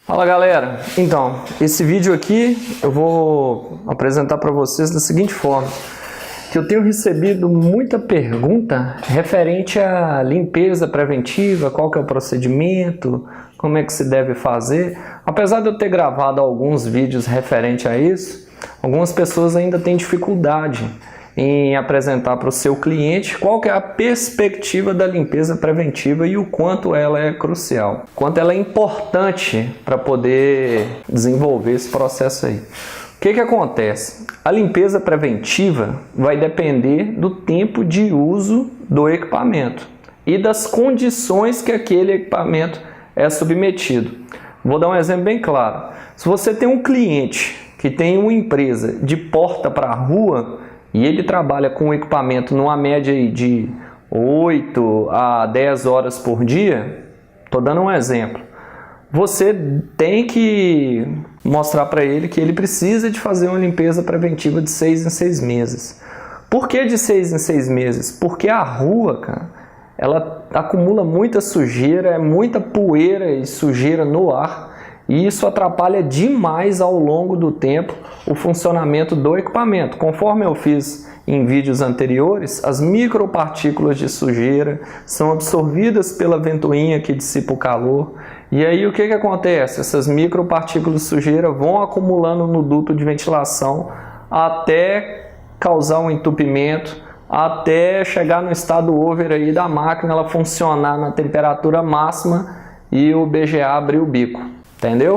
Fala galera, então esse vídeo aqui eu vou apresentar para vocês da seguinte forma, que eu tenho recebido muita pergunta referente à limpeza preventiva, qual que é o procedimento, como é que se deve fazer. Apesar de eu ter gravado alguns vídeos referente a isso, algumas pessoas ainda têm dificuldade em apresentar para o seu cliente qual que é a perspectiva da limpeza preventiva e o quanto ela é crucial, quanto ela é importante para poder desenvolver esse processo aí. O que acontece? A limpeza preventiva vai depender do tempo de uso do equipamento e das condições que aquele equipamento é submetido. Vou dar um exemplo bem claro. Se você tem um cliente que tem uma empresa de porta para a rua, e ele trabalha com o equipamento numa média de 8 a 10 horas por dia, estou dando um exemplo, você tem que mostrar para ele que ele precisa de fazer uma limpeza preventiva de 6 em 6 meses. Por que de 6 em 6 meses? Porque a rua, cara, ela acumula muita sujeira, é muita poeira e sujeira no ar, e isso atrapalha demais ao longo do tempo o funcionamento do equipamento. Conforme eu fiz em vídeos anteriores, as micropartículas de sujeira são absorvidas pela ventoinha que dissipa o calor. E aí o que acontece? Essas micropartículas de sujeira vão acumulando no duto de ventilação até causar um entupimento, até chegar no estado over aí da máquina, ela funcionar na temperatura máxima e o BGA abrir o bico. Entendeu?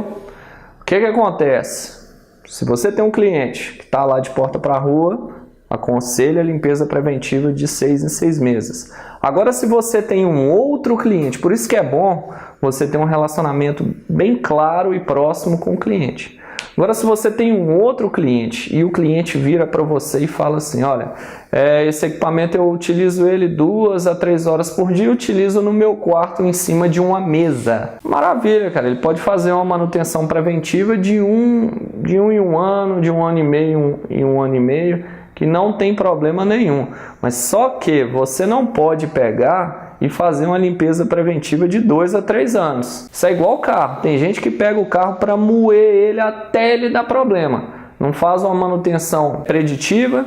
O que acontece? Se você tem um cliente que está lá de porta para a rua, aconselho a limpeza preventiva de 6 em 6 meses. Agora, se você tem um outro cliente, por isso que é bom você ter um relacionamento bem claro e próximo com o cliente. Agora, se você tem um outro cliente e o cliente vira para você e fala assim, olha, esse equipamento eu utilizo ele 2 a 3 horas por dia, eu utilizo no meu quarto em cima de uma mesa. Maravilha, cara, ele pode fazer uma manutenção preventiva de um em um ano, de 1 ano e meio em 1 ano e meio, que não tem problema nenhum. Mas só que você não pode pegar e fazer uma limpeza preventiva de 2 a 3 anos. Isso é igual o carro. Tem gente que pega o carro para moer ele até ele dar problema. Não faz uma manutenção preditiva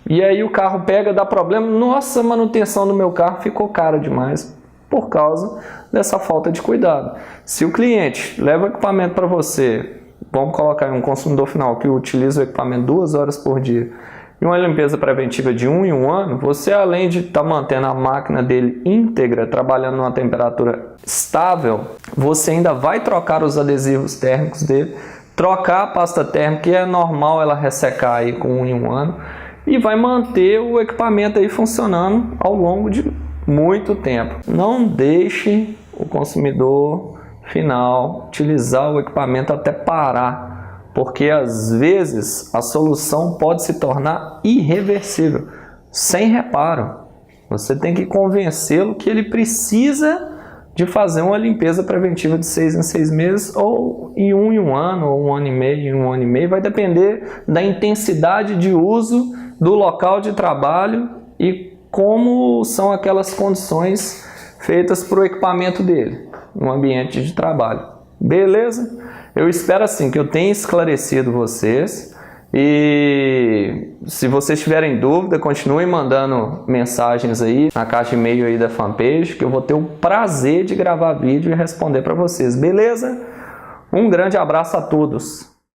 e aí o carro pega, dá problema. Nossa, a manutenção do meu carro ficou cara demais por causa dessa falta de cuidado. Se o cliente leva o equipamento para você, vamos colocar aí um consumidor final que utiliza o equipamento 2 horas por dia, e uma limpeza preventiva de 1 em 1 ano, você além de estar mantendo a máquina dele íntegra, trabalhando numa temperatura estável, você ainda vai trocar os adesivos térmicos dele, trocar a pasta térmica, que é normal ela ressecar aí com 1 em 1 ano, e vai manter o equipamento aí funcionando ao longo de muito tempo. Não deixe o consumidor final utilizar o equipamento até parar, porque às vezes a solução pode se tornar irreversível, sem reparo. Você tem que convencê-lo que ele precisa de fazer uma limpeza preventiva de 6 em 6 meses, ou em 1 ano, ou 1 ano e meio, em 1 ano e meio. Vai depender da intensidade de uso do local de trabalho e como são aquelas condições feitas para o equipamento dele, no ambiente de trabalho. Beleza? Eu espero assim que eu tenha esclarecido vocês, e se vocês tiverem dúvida, continuem mandando mensagens aí na caixa de e-mail aí da fanpage, que eu vou ter o prazer de gravar vídeo e responder para vocês, beleza? Um grande abraço a todos!